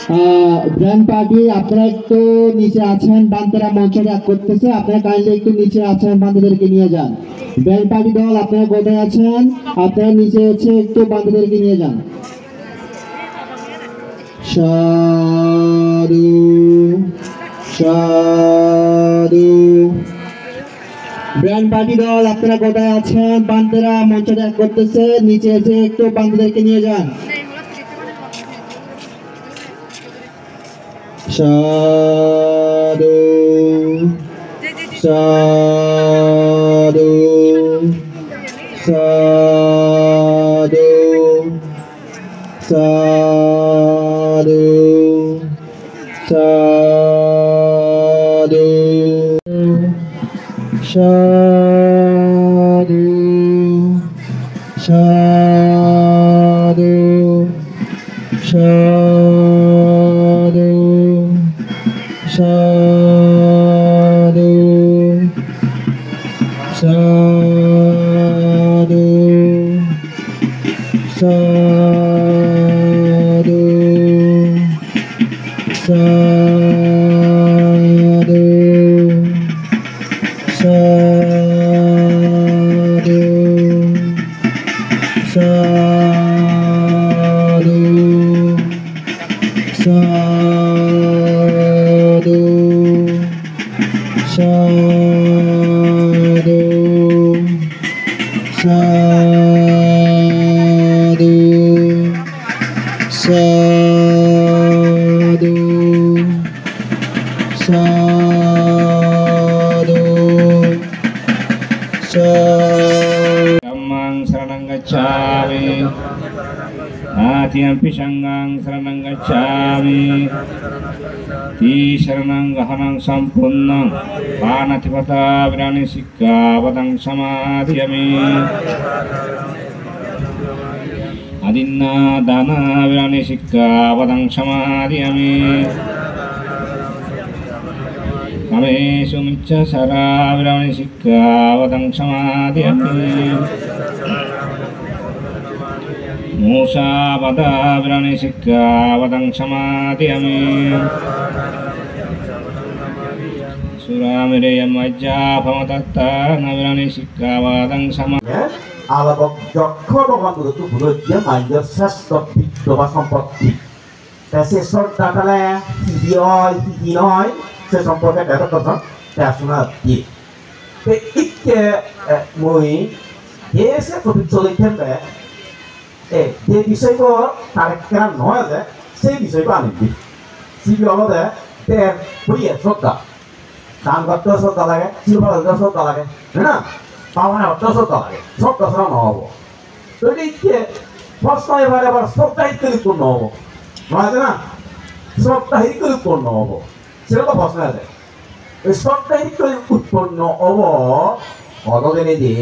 Brand party আপনারা একটু নিচে আছেন, বান্দারা মঞ্চ ত্যাগ করতেছে, আপনারা কাইন্ডলি একটু নিচে আছেন, বান্দাদেরকে নিয়ে যান। ব্র্যান্ড পার্টি দল আপনারা কোথায় আছেন, আপনারা নিচে হচ্ছে একটু বান্দাদেরকে নিয়ে যান। সাধু সাধু। ব্র্যান্ড পার্টি দল আপনারা কোথায় আছেন, বান্দারা মঞ্চ ত্যাগ করতেছে, নিচে এসে একটু বান্দাদেরকে নিয়ে যান। সাধু সাধু সাধু সাধু সাধু সাধু সাধু সাধু সাধু সাধু সাধু সাধু সাধু সাধু সাধু সাধু সাধু সাধু সাধু Dhammang saranang gacchami Natiyampi sanghang saranang gacchami Ti saranang gahanang sampunnang Panatipata virani sikkhapadang samadhiyami Adinna dana virani sikkhapadang samadhiyami Kamesu micca sara virani sikkhapadang samadhiyami Musa pada virani sikkhapadang samadhiyami Suramire yamajja pamatatta virani sikkhapadang samadhiyami আলাপক যক্ষ ভগবান বলতো বুঝে মাইন্ডের শ্রেষ্ঠ বিত্ত বা সম্পত্তি তা সে শ্রদ্ধাটালে কি হয় কি নয় সে সম্পর্কে একটা কথা শোনা দিয়ে ইকে মই এসে কবি চলে থাকবে যে বিষয়টা তার কেন নয় যে সেই বিষয়টা আনিবি সিবি অলদে তের বইয়ে শ্রদ্ধা দান করতেও শ্রদ্ধা লাগে শিল্পেও শ্রদ্ধা লাগে তাই না পাওনা অর্থ শ্রদ্ধা লাগে শ্রদ্ধা ছাড়া নহব তো ইকে প্রশ্ন এবার এবার শ্রদ্ধা পূর্ণ হব নয় না শ্রদ্ধা পূর্ণ হব সেটা তো প্রশ্ন আছে ওই শ্রদ্ধা উৎপন্ন হব কতদিনে যে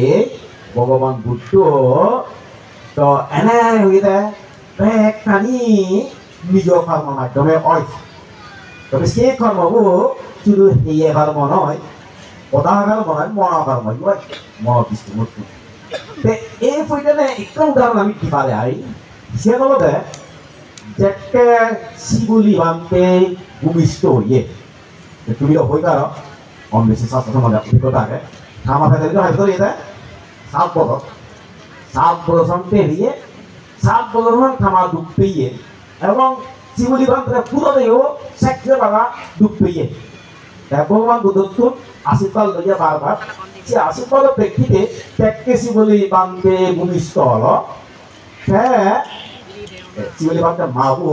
ভগবান বুদ্ধ তো এনে হয়ে দেয় একখানি নিজ কর্ম মাধ্যমে হয় তবে সেই কর্মবোৰ শুধু হেয়ে কর্ম নয় কথা কর্ম নয় মনোকর্ম হয় মনোকৃষ্ণ মূর্তি এই বইটানে একটা উদাহরণ আমি কি পারে আই সে বলতে যেকে শিবুলি বানতে ভূমিষ্ঠ হইয়ে তুমি তো হই পারো কম বেশি স্বাস্থ্য সমাজের অভিজ্ঞতা আগে থামা ফেলে দিলে হয়তো এটা 7 বছর পেরিয়ে 7 বছর থামা ডুব পেয়ে এবং শিবুলি বান্ধে পুরোদেও শেখে বাবা ডুব পেয়ে ভগবান বুদ্ধ আশীর্বাদ লইয়া বারবার সে আশীর্বাদের প্রেক্ষিতে টেককে শিবুলি বান্ধে ভূমিষ্ঠ হল হ্যাঁ শিবুলি বান্ধে মাবু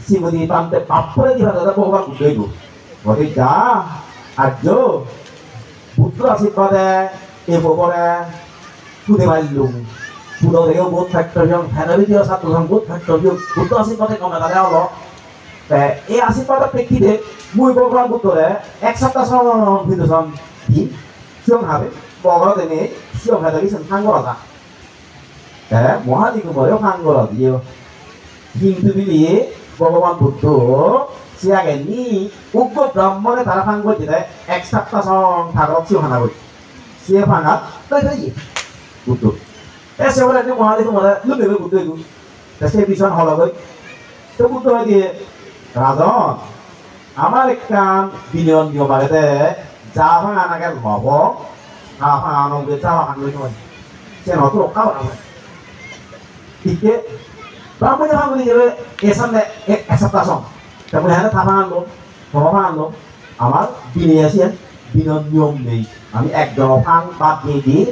শিবুলি বান্ধে পাপ করে দিবা দাদা ভগবান বুদ্ধ বলে যা আর্য পুত্র আশীর্বাদে এই ববরে খুদে মারলুম পুরো দেহ বোধ ফ্যাক্টরিয়ন ফ্যামিলিও ছাত্র বোধ ফ্যাক্টরিয়ন বুদ্ধ আশীর্বাদে কমে দাঁড়া হলো এই আশীর্বাদের প্রেক্ষিতে মুই ভগবান বুদ্ধরে এক সপ্তাহ ভিতর কি সিয়ং হাবে বগর দেনে সিয়ং হাতে গেছেন ফাঙ্গরা মহাদিগুমরেও ফাঙ্গরা দিয়ে কিন্তু বিলিয়ে ভগবান বুদ্ধ সে আগে নি উগ্র ব্রাহ্মণে তারা ফাঙ্গ দিতে এক সপ্তাহ থাকত সিও হানা করি সে ফাঙাত তাই তাই বুদ্ধ এসে বলে মহাদিগুমরে লুবে বুদ্ধ সে ভীষণ হল গই তো বুদ্ধ হয় দিয়ে রাজন আমার একটা বিনিয়োগ নিয়ম বাড়িতে যা ভাঙা নাগে লব যা ভাঙা নগে যা ভাঙা নয় সে নত রক্ষা করা ঠিক ব্রাহ্মণ ভাঙলি যাবে এসামনে এক সপ্তাহ সম তারপরে হ্যাঁ থাপা আনলো থাপা আনলো আমার বিনিয়োগ বিনিয়োগ নিয়ম নেই আমি একজন ভাঙ বাদ দিয়ে দিই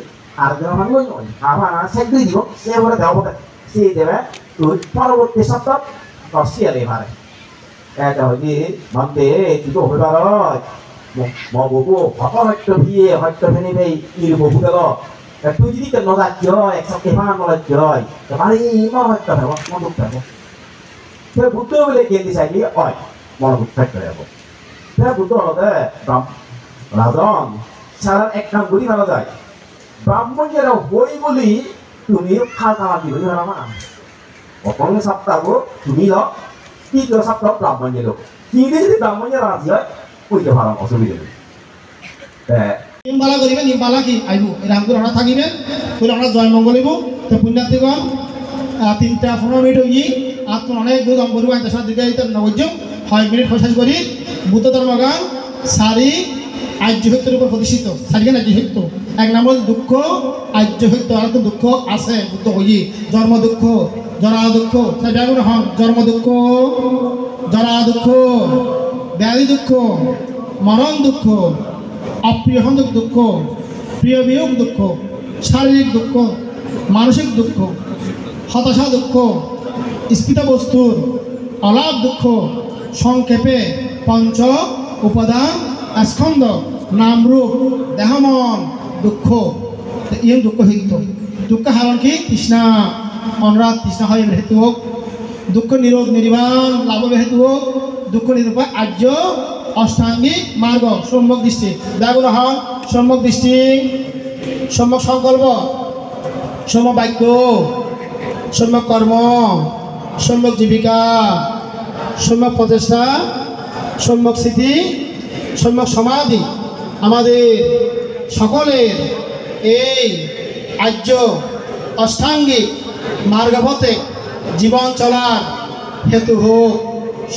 আরেকজন ভাঙ নয় থাপা আনা সেট দিয়ে দিব সে বলে দেওয়া সে দেবে তুই পরবর্তী সপ্তাহ তোর শিয়ালে মারে এটা হইলে মানতে দুটো হয়ে পার মবু হত হয়তো ভিয়ে হয়তো ভেনে নেই ইর ববু গেল তুই যদি কেন যাচ্ছ এক সপ্তাহে ভাঙা নলাচ্ছ মানে মন হয়তো থাকবো মন দুঃখ থাকবো সে বুদ্ধ বলে কেন্দ্রি চাইলে হয় মন দুঃখ থাকতে যাবো সে বুদ্ধ হলতে রাজন সারা এক কাম করি মারা যায় ব্রাহ্মণ যারা হই বলি তুমি খাওয়া দিব না প্রথম সপ্তাহ তুমি ল তৃতীয় সপ্তাহ ব্রাহ্মণ যেল তিনটে যদি ব্রাহ্মণের রাজি হয় ওইটা ভালো অসুবিধা নেই নিমবালা করিবেন নিমবালা কি আইব এরকম করে আমরা থাকিবেন তাহলে আমরা জয়মঙ্গল হইব তো পুণ্যার্থীগণ 3:15 মিনিট হই আপনার অনেক দূর দম করবো আইতে সাথে দিতে দিতে নবজ্য 6 মিনিট প্রশেষ করি বুদ্ধ ধর্মগান সারি আর্য সত্যের উপর প্রতিষ্ঠিত সারি কেন সত্য এক নম্বর দুঃখ আর্য সত্য আর তো দুঃখ আছে বুদ্ধ হই জন্ম দুঃখ জরা দুঃখ ব্যাগুণ হন জন্ম দুঃখ জরা দুঃখ ব্যাধি দুঃখ মরণ দুঃখ অপ্রিয় সন্দেহ দুঃখ প্রিয় বিয়োগ দুঃখ শারীরিক দুঃখ মানসিক দুঃখ হতাশা দুঃখ স্ফীত বস্তুর অলাভ দুঃখ সংক্ষেপে পঞ্চ উপাদান স্কন্ধ নামরূপ দেহমন দুঃখ ইয়ে দুঃখ হিত দুঃখ হারণ কি তৃষ্ণা অনুরাগ তৃষ্ণা হয় হেতু হোক দুঃখ নিরোধ নির্বাণ লাভের হেতু হোক দুঃখ নিরূপা আর্য অষ্টাঙ্গিক মার্গ সম্যক দৃষ্টি ব্যাগুণ হন সম্যক দৃষ্টি সম্যক সংকল্প সম্যক বাক্য সম্যক কর্ম সম্যক জীবিকা সম্যক প্রচেষ্টা সম্যক স্মৃতি সম্যক সমাধি আমাদের সকলের এই আর্য অষ্টাঙ্গিক মার্গপথে জীবন চলার হেতু হোক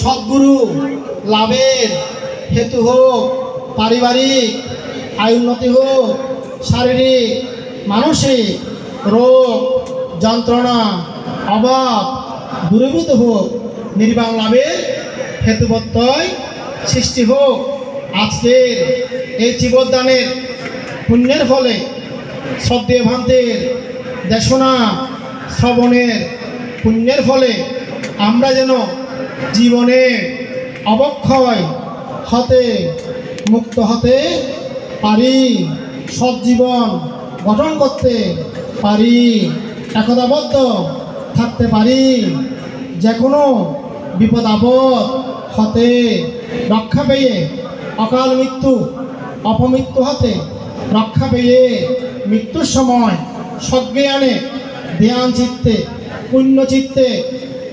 সদ্গুরু লাভের হেতু হোক পারিবারিক আয় উন্নতি হোক শারীরিক মানসিক রোগ যন্ত্রণা অভাব দূরীভূত হোক নির্বাণ লাভের হেতুবত্তয় সৃষ্টি হোক আজকের এই জীবদানের পুণ্যের ফলে শ্রদ্ধেয় ভান্তের দেশনা শ্রবণের পুণ্যের ফলে আমরা যেন জীবনে অবক্ষয় হতে মুক্ত হতে পারি সজ্জীবন গঠন করতে পারি একতাবদ্ধ থাকতে পারি যে কোনো বিপদ আপদ হতে রক্ষা পেয়ে অকাল মৃত্যু অপমৃত্যু হতে রক্ষা পেয়ে মৃত্যুর সময় সজ্ঞানে ধ্যান চিত্তে পুণ্য চিত্তে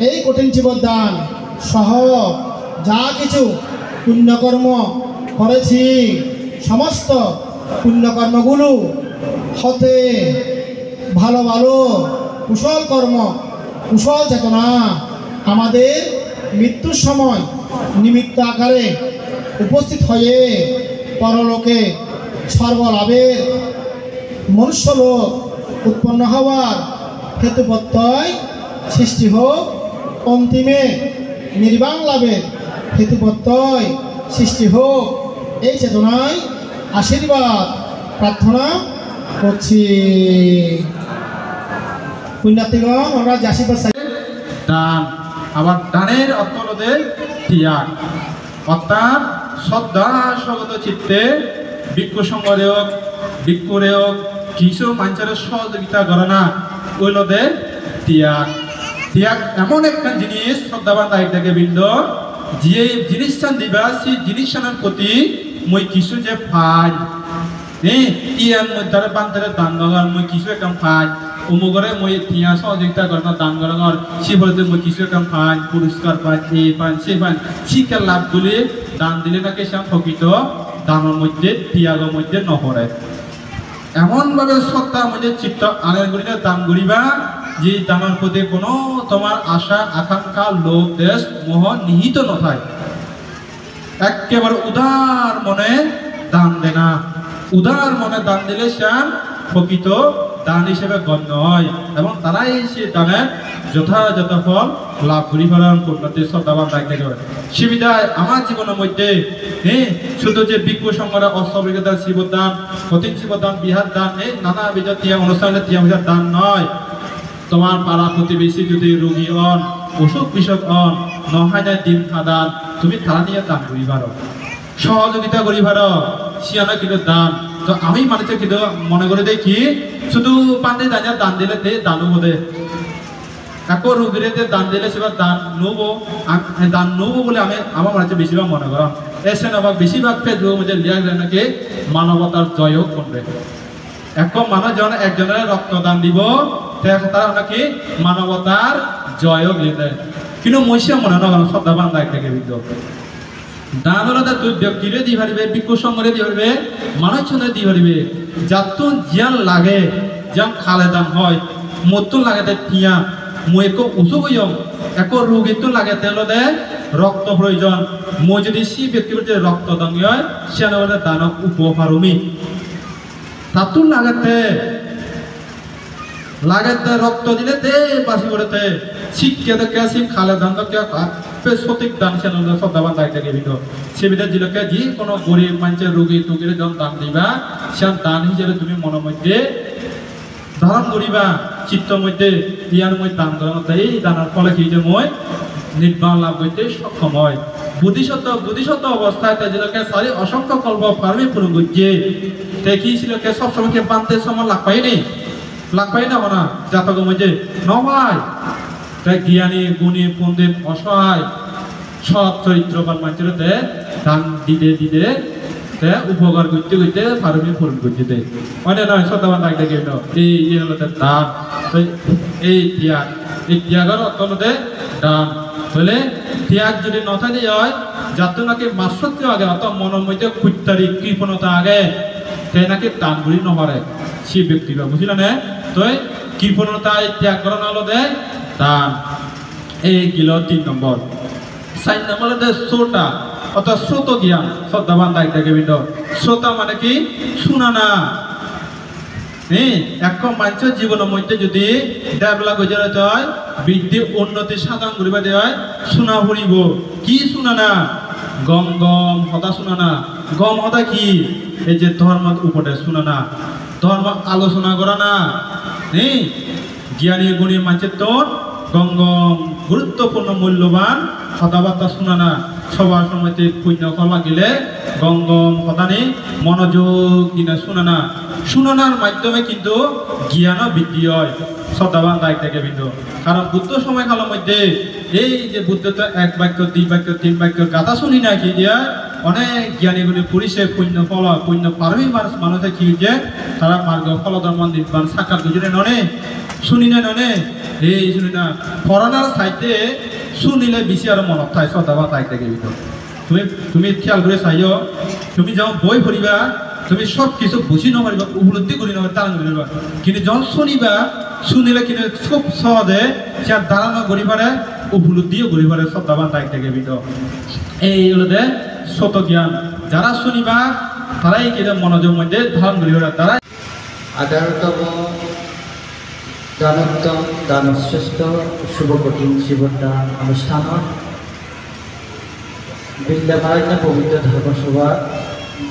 এই কঠিন জীবদান সহ যা কিছু পুণ্যকর্ম করেছি সমস্ত পুণ্যকর্মগুলো হতে ভালো ভালো কুশল কর্ম কুশল চেতনা আমাদের মৃত্যুর সময় নিমিত্ত আকারে উপস্থিত হয়ে পরলোকে সর্বলাভের মনুষ্যলোক উৎপন্ন হওয়ার হেতুবত্তয় সৃষ্টি হোক অন্তিমে নির্বাণ লাভের হেতুবত্তয় সৃষ্টি হোক এই চেতনায় আশীর্বাদ প্রার্থনা করছি পুণ্যার্থীগণ আমরা যে আশীর্বাদ দান আবার দানের অর্থ হলো ত্যাগ অর্থাৎ শ্রদ্ধা স্বগত চিত্তে ভিক্ষু সংগ্রহ ভিক্ষুরেও কিছু মানুষের সহযোগিতা করে না ওইলদে ত্যাগ ত্যাগ এমন একটা জিনিস শ্রদ্ধাবান দায়িত্বকে বৃন্দ যে জিনিসটান দিবা সেই জিনিসটার প্রতি মই কিছু যে পাই ইয়ান মধ্যে বান্ধরে দান গর মই কিছু একটা পাই অমুকরে মই তিয়া সহযোগিতা করে না দান গর সে বলতে মই কিছু একটা পাই পুরস্কার পাই এই পাই সে পাই শিক্ষার লাভগুলি দান দিলে নাকি সে প্রকৃত দানের মধ্যে ত্যাগের মধ্যে নহরে এমনভাবে শ্রদ্ধার মধ্যে চিত্ত আনের করিলে দান করিবা যে দানের প্রতি কোনো তোমার আশা আকাঙ্ক্ষা লোভ দেশ মোহ নিহিত নথায় একেবারে উদার মনে দান দেনা উদার মনে দান দিলে শ্যাম প্রকৃত দান হিসেবে গণ্য হয় এবং তারাই সে দানের যথাযথ ফল লাভ করি ফেলার পূর্ণতে শ্রদ্ধাবান দায়িত্ব করে সুবিধায় আমার জীবনের মধ্যে শুধু যে বিজ্ঞ সংগ্রহ অস্ত্রবিজ্ঞতা শিবদান কঠিন শিবদান বিহার দান এই নানা বিধ তিয়া অনুষ্ঠানের তিয়া দান নয় তোমার পাড়া প্রতিবেশী যদি রোগী হন অসুখ বিসুখ হন নহায় যায় দিন খাদান তুমি তারা নিয়ে দান করি পারো সহযোগিতা করি পারো সিয়ানা কিন্তু দান তো আমি মানুষের কিন্তু মনে করে দেখি শুধু পান্ডে দাঁড়িয়ে দান দিলে দানও বোধে এক রোগীরে দান দিলে সেবার দান নেবো বলে আমি আমার মানুষের বেশিরভাগ মনে করাম এসে আবার বেশিরভাগ ফেসবুকের মধ্যে লিয়া যায় নাকি মানবতার জয় হোক করবে এক মানুষ যখন একজনের রক্তদান দিব তারা নাকি মানবতার জয় হোক লিখে কিন্তু মহিষা মনে নয় শ্রদ্ধাবান দায়িত্ব থেকে বিদ্যুৎ দান হলো তুই ব্যক্তিরে দিয়ে পারিবে বিক্ষু সংগ্রহে দিয়ে পারিবে মানুষ দিয়ে পারিবে যাতুন জিয়ান লাগে যেন খালে দান হয় মতুন লাগে তিয়া মই এক উঁচু হইম এক রোগীতো লাগে তেলতে রক্ত প্রয়োজন মই যদি সি ব্যক্তির যে রক্তদান হয় সে দানক উপহারমি তাতুন লাগাতে রক্ত দিলে তে বাসি করতে শিক্ষা দেখে আসি খালে দান তো সঠিক দান সে শ্রদ্ধাবান দায়িত্ব বিভিন্ন সেবিধা জিলকে যে কোনো গরিব মানুষের রোগী টুগিরে যখন দান দিবা সে দান হিসেবে তুমি মনের মধ্যে ধারণ করিবা চিত্তর মধ্যে ইয়ার মধ্যে দান করার মধ্যে এই দানের ফলে কি যে মই নির্বাণ লাভ করতে সক্ষম হয় বুদ্ধিসত্ত্ব অবস্থায় তাদেরকে সারি অসংখ্য কল্প ফার্মে পূরণ করছে দেখিয়েছিল কে সবসময় কে বানতে সময় লাভ পাইনি না জাতক মধ্যে নয় তাই জ্ঞানী গুণী পণ্ডিত অসহায় সৎ চরিত্রবান মানুষের দান দিতে উপকার করতে ফার্মে পূরণ করতে অনেক নয় শ্রদ্ধাবান লাগতে গেল এই হলো দান এই ত্যাগের অর্থ দান হলে ত্যাগ যদি নথাকে হয় যাতে নাকি মাসত্ব আগে অত মনের মধ্যে খুঁটারি কৃপণতা আগে তাই নাকি দান করি নপারে সে ব্যক্তি বুঝলেন তো কৃপণতায় ত্যাগ করা হলো দান এই গেল 3 নম্বর 4 নম্বর শ্রোতা অর্থাৎ শ্রোত জ্ঞান শ্রদ্ধাবান দায়িত্ব কেবিন্দ শ্রোতা মানে কি শুনা না এক মানুষের জীবনের মধ্যে যদি ডেভেলপ হয়ে যেতে হয় বৃদ্ধি উন্নতি সাধন করিবা দেওয়া হয় শোনা পড়িব কি শোনা না গম হতা শোনা না গম হতা কি এই যে ধর্ম উপদেশ শোনা না ধর্ম আলোচনা করা না জ্ঞানী গুণী মানুষের তোর গম গুরুত্বপূর্ণ মূল্যবান কথাবার্তা শোনা না সবার সময়তে পুণ্য কর্মা গেলে গম হতানি মনোযোগ দিনে শুনানার মাধ্যমে কিন্তু জ্ঞানও বৃদ্ধি হয় শ্রদ্ধাবান দায়িত্ব থেকে বিন্দু কারণ বুদ্ধ সময়কালের মধ্যে এই যে বুদ্ধ তো 1 বাক্য 2 বাক্য 3 বাক্য গাথা শুনি না কি দিয়া অনেক জ্ঞানীগুলি পুরুষে পুণ্য পারমি মানুষে কি যে তারা মার্গ ফলধর্ম নির্বাণ সাক্ষাৎ বুঝলে ননে শুনি না ননে এই শুনি না ফরানার সাইতে শুনিলে বেশি আরো মনত থাকে শ্রদ্ধাবান দায়িত্ব থেকে বিন্দু তুমি খেয়াল করে চাইও তুমি যখন বই পড়িবা তুমি সব কিছু বুঝি নপারিবা উপলব্ধি করি নপারি তারা করিবা কিন্তু যখন শুনিলে কিন্তু খুব সহজে সে দাঁড়ানো করি পারে উপলব্ধিও করি পারে শ্রদ্ধাবান দায়িত্ব থেকে বিন্দু এই হলো শত জ্ঞান যারা শুনিবা তারাই কিন্তু মনোযোগ মধ্যে ধারণ করি পারে তারা 11তম দানোত্তম দানশ্রেষ্ঠ শুভকঠিন শিবদান অনুষ্ঠান বৃন্দাবন পবিত্র ধর্মসভা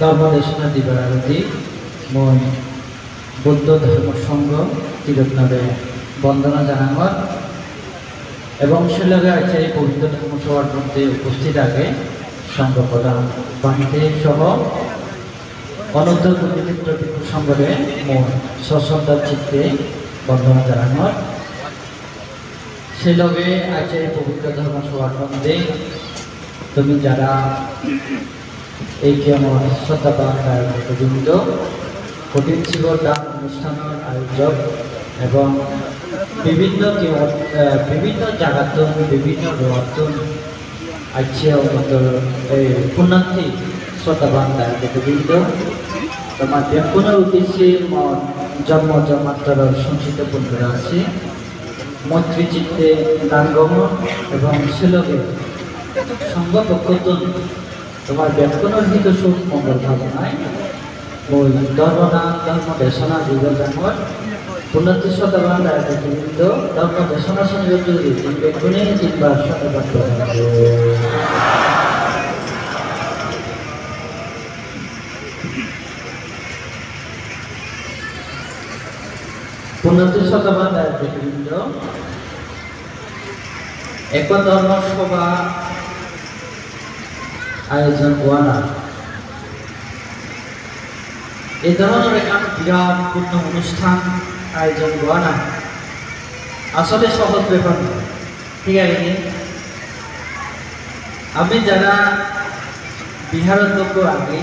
ধর্মদেশনা দিবার আরতি মই বৌদ্ধ ধর্ম সংঘ তিরত্নবে বন্দনা জানানোর এবং সে লগে আছে এই পবিত্র ধর্মসভার মধ্যে উপস্থিত আগে সংঘ প্রধান বাহিনী সহ অনন্ত প্রতিনিধিত্ব সংঘে মই সশ্রদ্ধার চিত্তে বন্দনা জানানোর সে লগে আছে এই পবিত্র ধর্মসভার মধ্যে তুমি যারা এই কি আমার শ্রদ্ধাবান দায়িত্ববৃন্দ কঠিন শিবদান অনুষ্ঠানের আয়োজক এবং বিভিন্ন জায়গাত বিভিন্ন রোয়াত আছে এই পুণ্যার্থী শ্রদ্ধাবান দায়িত্ববৃন্দ তোমার ব্যাপনের উদ্দেশ্যে জন্মান্তর সংসিত বন্ধুরা আছে মৈত্রী চিত্তে গান গমন এবং শিলকে সঙ্গ পক্ষতন তোমার ব্যাকরণের হিত সুখ মঙ্গল ভাবনায় ওই ধর্মনাথ ধর্ম দেশনা যুগের জানর উন্নতি শতবান রাজনীতিবৃন্দ ধর্ম দেশনা সংযোগ যদি তিন ব্যাকরণে তিনবার শতবাদ উন্নতি শতবান রাজনীতিবৃন্দ এক ধর্ম সভা আয়োজন হওয়া এই ধরনের একটা বিরাট পূর্ণ অনুষ্ঠান আয়োজন হওয়া না আসলে সহজ ব্যাপার না, ঠিক আছে। আমি যারা বিহারের লোক আগে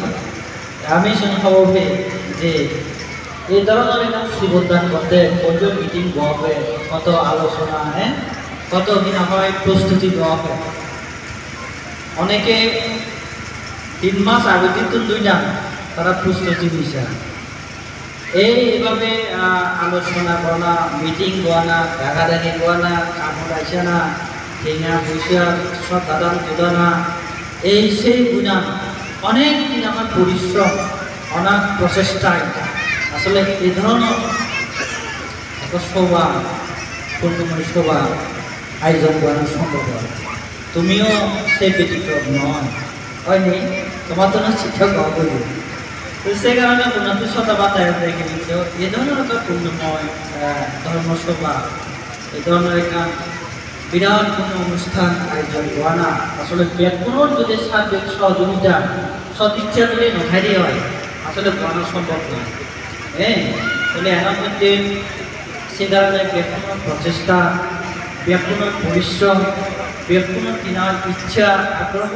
আমি শুনতে যে এই ধরনের একটা শিবদান করতে কত মিটিং হওয়া হবে, কত আলোচনা কত দিন হয় প্রস্তুতি দেওয়া হবে। অনেকে 3 মাস আগে কিন্তু 2 জান তারা প্রস্তুতি দিছে এইভাবে আলোচনা করা, মিটিং হওয়া না, দেখাদেখি হওয়া না, কাপড় আসে না, ঠেঙা পয়সা সব দাদান জোদানা এই সেই গুণা অনেক দিন আমার পরিশ্রম অনেক প্রচেষ্টায় আসলে এই ধরনের একটা সভা পূর্ণময় সভা আয়োজন করা সম্ভব হয়। তুমিও সেই ব্যতিক্রম নয়, হয়নি? তোমার তো না শিক্ষক হবে, তো সে কারণে উন্নতি শতবাদ রেখে দিচ্ছ এই ধরনের একটা পূর্ণময় ধর্মসভা, এই ধরনের একটা বিরাট কোনো অনুষ্ঠান আয়োজন হওয়া না আসলে ব্যাকরণ যদি সার্বিক সহযোগিতা সদিচ্ছা যদি নখারি হয় আসলে বানানো সম্ভব নয়। তাহলে এর মধ্যে সে কারণে ব্যাকরণ প্রচেষ্টা, ব্যাকরণ পরিশ্রম, ব্যাকরণ কেনার ইচ্ছা আগ্রহ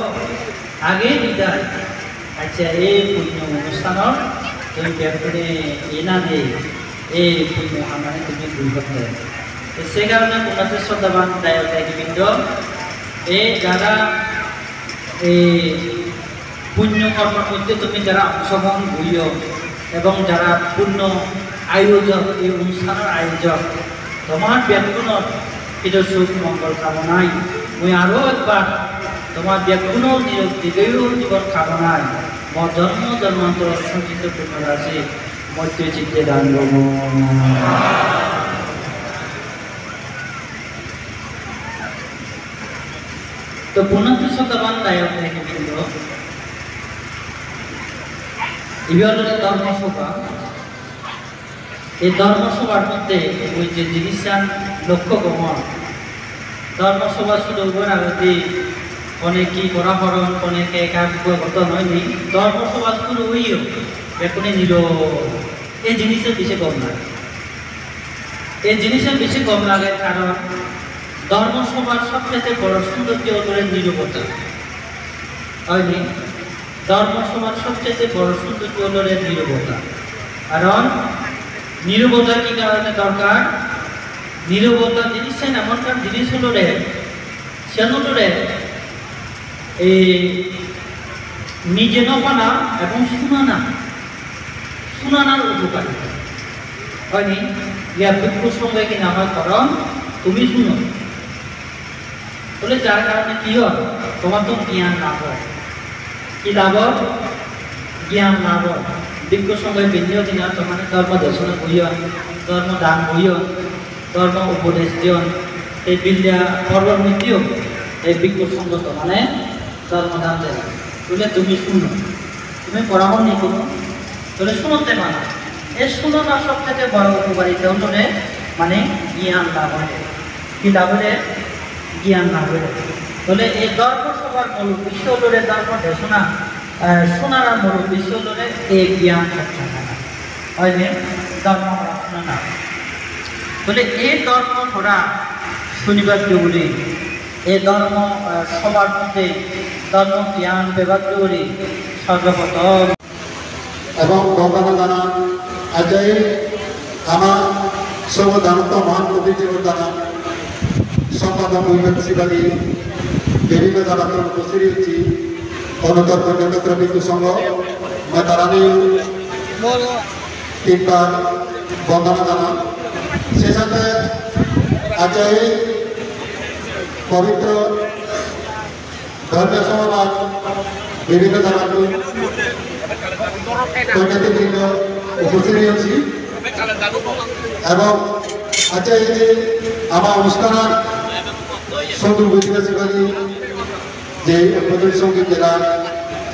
আগে বিদায়। আচ্ছা এই পূর্ণ অনুষ্ঠানের তুমি ব্যাকরণে এনা দেয় এই পূর্ণ আমাকে তুমি ভুল করতে, সে কারণে উন্নতি শ্রদ্ধাবান দায়িত্ববৃন্দ এই যারা এই পুণ্যকর্মের মধ্যে তুমি যারা অংশগ্রহণ করিও এবং যারা পূর্ণ আয়োজক এই অনুষ্ঠানের আয়োজক তোমার ব্যাকরণের এটা সুখ মঙ্গল কামনায় মুই আরও একবার তোমার ব্যাকরণ নিয়োগ দিবেও জীবন কামনায় মর জন্ম জন্মান্তর সঞ্চিত পুণ্যরাশি মৈত্রী চিত্তে দান তো 29 শতবান দায়ক থেকে কিন্তু এবার ধর্মসভা, এই ধর্মসভার মধ্যে ওই যে জিনিসটা লক্ষ্য গমন ধর্মসভা শুরু হওয়ার আগে অনেকেই পরাহরণ অনেকে একাগ্রগত হয়নি, ধর্মসভা শুরু হইও এখনই নিল এই জিনিসের বেশি কম লাগে। এই জিনিসের বেশি কম লাগে কারণ ধর্মসভার সবচেয়ে বড় সৌন্দর্য হলো নীরবতা, হয়নি? ধর্মসভার সবচেয়ে বড় সৌন্দর্য হলো নীরবতা। কারণ নীরবতা কি কারণে দরকার? নীরবতা জিনিসটা এমনকার জিনিস হলো সে হলো এই নিজে নপানা এবং শুনানার উপকারিতা, হয়নি? ইয়া বিক্ষুর সঙ্গে কি না হয় কারণ তুমি শুনো বলে যার কারণে কি হয় তোমার তো জ্ঞান লাভ হয়। কি লাভ? জ্ঞান লাভ হয়। বিজ্ঞ সময় বিন্দু দিন তোমার ধর্ম দর্শন বইয়ন, ধর্ম দান বইয়ন, ধর্ম উপদেশ দিয়ন, এই বিদ্যা পর্বর নীতিও এই বিজ্ঞ সঙ্গত মানে ধর্মদান দেয় বলে তুমি শুনো, তুমি পড়াবো নি কোনো তাহলে শুনতে পারো। এই শুনোনা সব থেকে বড় উপকারিতা হলো মানে জ্ঞান লাভ হয়। কি লাভ হলে? জ্ঞান লাভ হলে। বলে এই ধর্মসভার মূল উদ্দেশ্য হলো ধর্ম দেশনা শোনার মূল উদ্দেশ্য হলো এই জ্ঞান চর্চা করা, হয়নি? ধর্ম শোনা বলে এই ধর্ম ঘোরা শনিবার বলি এই ধর্ম সবার মধ্যে ধর্ম জ্ঞান বিভাগ করি সর্বপ্রথম এবং গঙ্গাবন্দানা আজই আমার সর্বধানত মহান কবি জীবনদানা সম্পাদক শিবালী বিভিন্ন জায়গাতে উপস্থিত হচ্ছি অনতর্ক নিয়ন্ত্র বিন্দু সংঘ তারানি 3 বার বন্দনা জানা সে সাথে আজ এই পবিত্র ধর্মীয় সমাজ বিভিন্ন জায়গায় কন্যাবৃন্দ উপস্থিত হয়েছি এবং আজ এই যে আমার অনুষ্ঠান সুন্দর বুঝিয়েছে যে প্রদীপ সঙ্গীত জেলা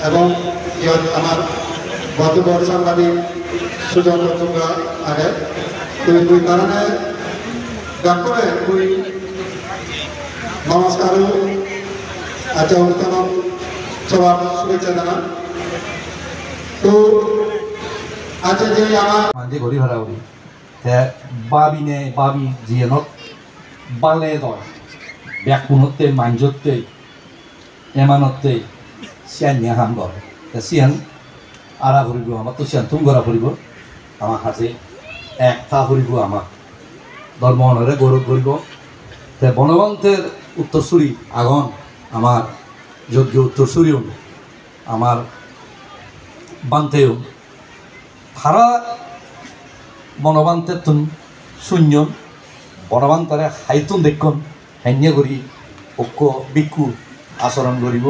এবং আমার গতবার সাংবাদিক সুজন চন্দ্র আগে ওই কারণে ডাক্তারে ওই নমস্কার আজ অনুষ্ঠান সবার শুভেচ্ছা জানান তো আজ যে আমার মাঝে ঘড়ি ভাড়া করি বাবিনে বাবি জিয়েনত বালে দয় ব্যাকুণতে মাঞ্জতে এমানতে সিয়ান নিয়ে হাম গর সিয়ান আড়া ফুরিব আমার তো সিয়ান তুম গড়া ফুরিব আমার হাতে একটা ফুরিব আমার ধর্ম অনরে গৌরব করিব তে বনবন্তের উত্তরসূরি আগন আমার যোগ্য উত্তরসূরিও আমার বান্তেও তারা বনবান্তের তুন শূন্য বনবান্তরে হাইতুন দেখুন হান্য করি ঐক্য বিক্ষু আচরণ করিব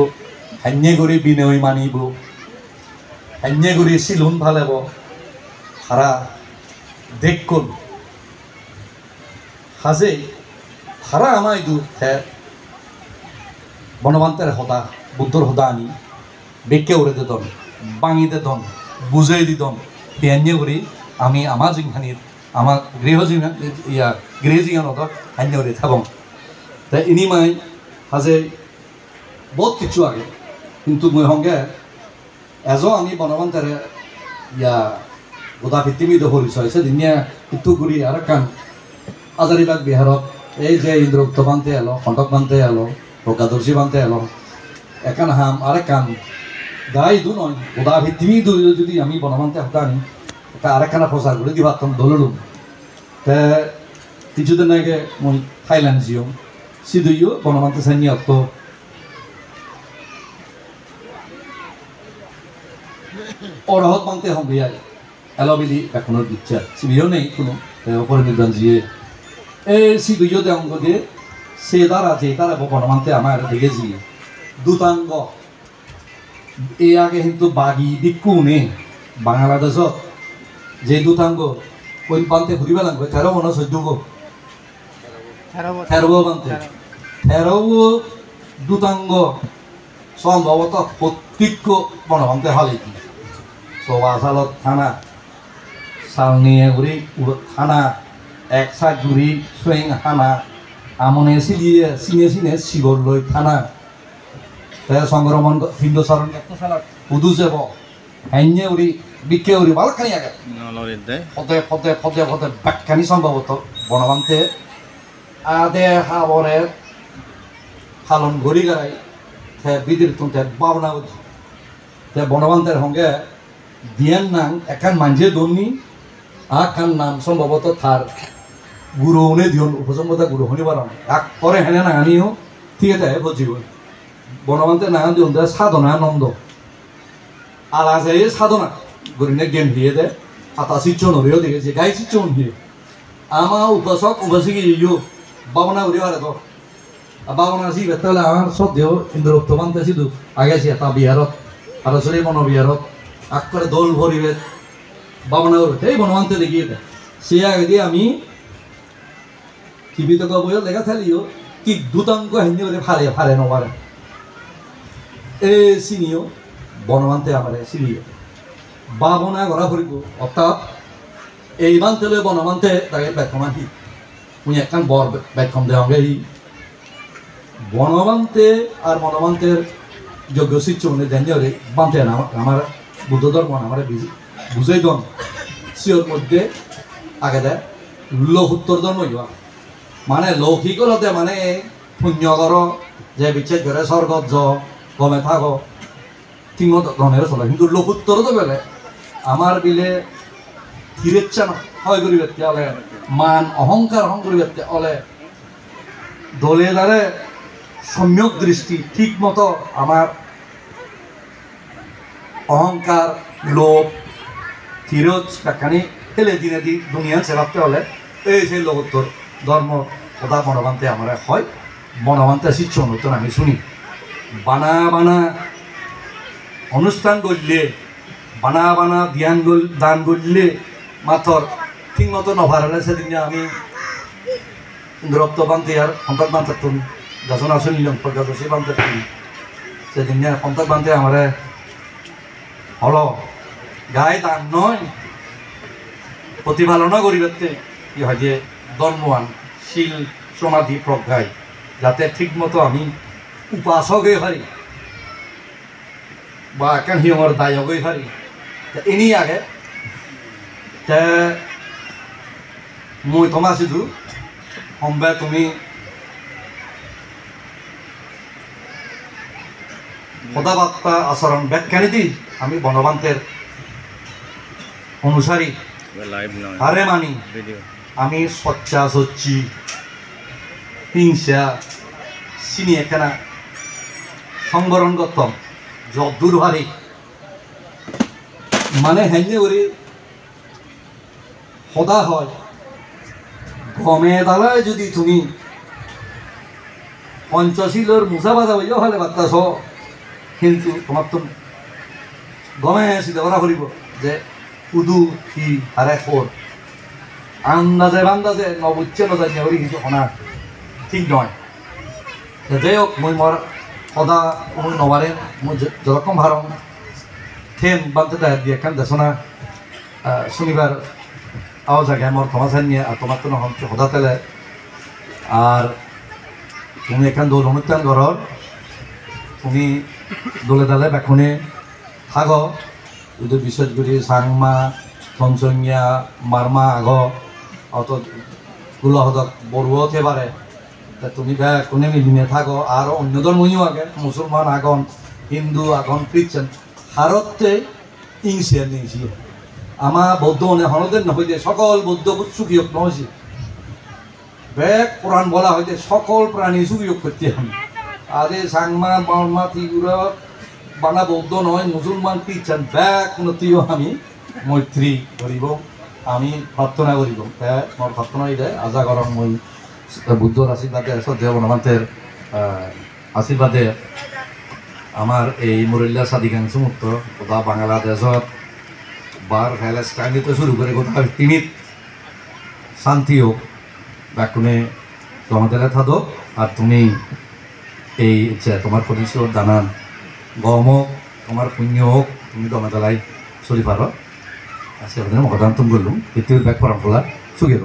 হান্য করে বিনয় মানিব হান্য করে চিলুন ভালেব তারা দেখুন হাজে তারা আমায় দু বনবান্তের হতা বুদ্ধর হতা আনি বেকে উড়ে দন বাঙিতে দন বুঝাই দিদন হান্য করি আমি আমার জিংখানির আমার গৃহ জিঙানত হান্য করে থাকব তা ইনি মাই হাজে বহুত কিছু আগে কিন্তু মই সঙ্গে আমি বনবান্তারে গোটা পৃথিবীতে পরিচয় সেদিনিয়া ইটু ঘুরি আর কান আজারিবাগ বিহারত এই যে ইন্দ্রগুপ্ত বানতে এলো খণ্ডক বানতে এলো প্রজ্ঞাদর্শী বানতে এলো একান হাম আর কান গাই দু নয় গোটা পৃথিবী যদি আমি বনবান্তে হতা আনি আরেকখানা প্রচার করে দিবা তখন দললুম তে কিছুদিন আগে মই থাইল্যান্ড জিও সিদুইও বনবান্তে সাইনি অত অরহত মানতে হম বিয়াই এলবিলি এখনো দিচ্ছে সিবিও নেই কোনো ওপরে নির্বাণ জিয়ে এই সিদুইও দে অঙ্গ দিয়ে সে দ্বারা যে তারা বনবান্তে আমার দেখে জিয়ে দুতাঙ্গ এই আগে কিন্তু বাগি বিক্ষু নেই বাংলাদেশত যে দুতাঙ্গ ওই বানতে ঘুরিবা লাগবে 13 মনে 14 গো 13 বানতে 13 দুতাঙ্গ সম্ভবত প্রত্যেক বনবান্তে হলে সবা সালত থানা সালনিয়ে ঘুরি থানা এক সাইড ঘুরি সুইং থানা আমনে সিলিয়ে সিনে শিগর লই থানা সংক্রমণ হিন্দুচরণ একটা সালাত উদু যাব হাইনে উড়ি বিকে উড়ি ভালখানি আগে ফতে ব্যাখ্যানি সম্ভবত বনবান্তে আদে হাবরে হালন ঘড়ি গাড়াই বিদির তুমতে বাবনা তে বনবান্তের সঙ্গে দিয়ান নাম একান মাঞ্জে দন্নি আকান নাম সম্ভবত থার গুরু উনি দিয়ন উপসম্পদা গুরু হনি পারন এক পরে হেনে নাঙানিও ঠিক আছে বুঝিব বনবান্তে নাঙান দিয়ন দে সাধনা নন্দ আলা যায় সাধনা গরিনে জ্ঞান দিয়ে দে আতা শিক্ষণ হলেও দেখেছে গাই শিক্ষণ দিয়ে আমার উপাসক উপাসিকি ইউ বাবনা উড়ি পারে তো বাবনা সি বেতালে আমার সদ্যেও ইন্দ্রগুপ্ত বানতে সিধু আগে সে তা বিহারত আরসরি বন বিহারত আগ করে দোল ভরিবে বাবনা উড়বে এই বনবান্তে দেখিয়ে দেয় সে আগে দিয়ে আমি টিভিতে বইও লেখা থালিও কি দুতাঙ্গ হিন্দি করে ফারে নবারে এ চিনিও বনবান্তে আমার চিনিও বাবনা গড়া ফুরিব অর্থাৎ এই বান্তে বনবান্তে তাকে ব্যাখ্যমান হি উনি একখান বর ব্যাখ্যম দেওয়া হি বনবান্তে আর বনবান্তের যোগ্য শিষ্য মানে দেন বান্তে আমার বুদ্ধ ধর্ম আমার বুঝাই দন সিওর মধ্যে আগে দেয় লৌহোত্তর ধর্ম ইয়া মানে লৌকিকলতে মানে পুণ্য কর যে বিচ্ছেদ করে স্বর্গত য গমে থাক ঠিক মতো গমের চলে কিন্তু লৌহোত্তর তো বেলে আমার বিলে ফিরেচ্ছা না হয় করি ব্যক্তি হলে মান অহংকার করি ব্যক্তি হলে দলে দাঁড়ে সম্যক দৃষ্টি ঠিক মতো আমার অহংকার লোভ ফিরোজ কাকানি ফেলে দিনে দি দুনিয়া চেলাতে হলে এই সেই লোকোত্তর ধর্ম ওদা বনবান্তে আমরা হয় বনবান্তে শিক্ষণ নতুন আমি শুনি বানা বানা অনুষ্ঠান করলে বানা বানা দান করলে মাথর ঠিক মতো নভার হলে সেদিন আমি রক্ত বান্তে আর সন্তান বান্তে তুমি যখন আসুন প্রজ্ঞাদশী বান্তে তুমি সেদিন সন্তান বান্তে আমার হল গায়ে দান নয় প্রতিপালনা করিবে কি হয় যে ধর্মবান শিল সমাধি প্রজ্ঞায় যাতে ঠিক মতো আমি উপাসক হয়ে পারি বা একান হিয়মর দায়ক হয়ে পারি এনি আগে মই তোমার শুধু সম্বে তুমি সদাবার্তা আচরণ ব্যাখ্যা নীতি আমি বনবান্তের অনুসারী হারে মানি আমি সচ্চা সচ্ছি হিংসা চিনি একখানা সংবরণ করতাম যদ্দূর ভারি মানে হেঁজে করে সদা হয় গমে দালায় যদি তুমি পঞ্চশীলর মুসা বাজা হইলেও হলে বার্তাস কিন্তু তোমার তো গমে চিন্তা করা করিব যে উদু সি হারে খোর আন্দাজে বান্দাজে নবুচ্ছে নজানিয়া করি কিছু শোনা ঠিক নয় যাই হোক মই মর সদা মই নবারে মই যেরকম ভারম থেন বানতে দেখা দিয়ে এখান দেশনা শনিবার আও জায়গায় মোর থমাসান নিয়ে আর তোমার তো নহন সদা তেলে আর তুমি এখান দৌড় অনুষ্ঠান ঘর তুমি দোলে দালে বেখনে থাক যদি বিশেষ করে সাংমা থনসংজ্ঞা মারমা আগ অত গুলহদক বড়ুয়াও থে পারে তা তুমি বেখনে মিলিমে থাকো আর অন্য ধর্মীয় আগে মুসলমান আগন হিন্দু আগন খ্রিস্টান ভারতে ইংসিয়া নিংসি আমার বৌদ্ধ মানে হনদের নহইতে সকল বৌদ্ধ সুখীয়ক নহইছে বেগ কোরআন বলা হইতে সকল প্রাণী সুখীয়ক করতে আমি আরে সাংমা মারমা তিগুরা বানা বৌদ্ধ নয় মুসলমান খ্রিস্টান ব্যাগ উন্নতিও আমি মৈত্রী করিব আমি প্রার্থনা করিব মোর প্রার্থনা দেয় আজা গরম মই বুদ্ধর আশীর্বাদে শ্রদ্ধেয় বনবান্তের আশীর্বাদে আমার এই মুরল্লা সাদিকাংশ মুক্ত গোটা বাংলাদেশত বার প্যালেস্টাইনিতে শুরু করে গোটা পৃথিবীত শান্তি হোক ব্যাকুনে তোমাদের থাকো আর তুমি এই তোমার পরিচয় দানান গম হোক তোমার পুণ্য হোক তুমি দমাদালাই চলি পার আজকে মকদান্তম করলুম পৃথিবীর ব্যাগ পরম্পরা সুখী